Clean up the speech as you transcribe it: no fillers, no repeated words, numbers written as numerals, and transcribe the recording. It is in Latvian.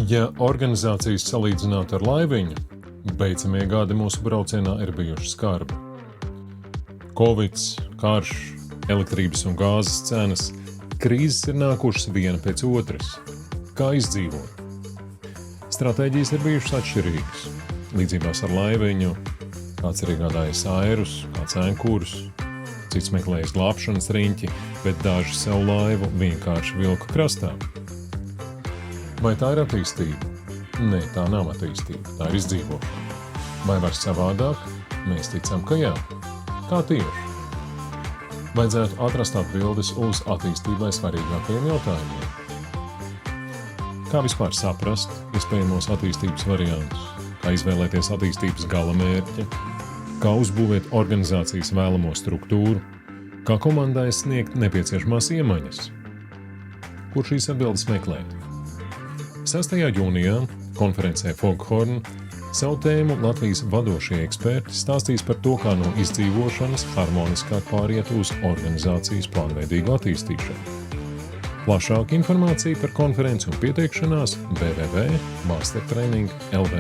Ja organizācijas salīdzinātu ar laiviņu, beidzamie gadi mūsu braucienā ir bijuši skarbi. Kovids, karš, elektrības un gāzes cenas, krīzes ir nākušas viena pēc otras. Kā izdzīvot? Stratēģijas ir bijušas atšķirīgas. Līdzībās ar laiviņu, kāds ir iegādājies airus, kāds ēnkurus, cits meklējas glābšanas riņķi, bet daži savu laivu vienkārši vilka krastā. Vai tā ir attīstība? Nē, tā nav attīstība, tā ir izdzīvošana. Vai var savādāk? Mēs ticam, ka jā. Kā tieši? Vajadzētu atrast atbildes uz attīstībai svarīgākajiem jautājumiem. Kā vispār saprast iespējamos attīstības variantus? Kā izvēlēties attīstības galamērķi? Kā uzbūvēt organizācijas vēlamo struktūru? Kā komandai sniegt nepieciešamās iemaņas? Kur šīs atbildes meklēt? 6. jūnijā konferencē Foghorn savu tēmu Latvijas vadošie eksperti stāstīs par to, kā no izdzīvošanas harmoniskāk pāriet uz organizācijas plānveidīgu attīstīšanu. Plašāka informācija par konferenci un pieteikšanās www.mastertraining.lv.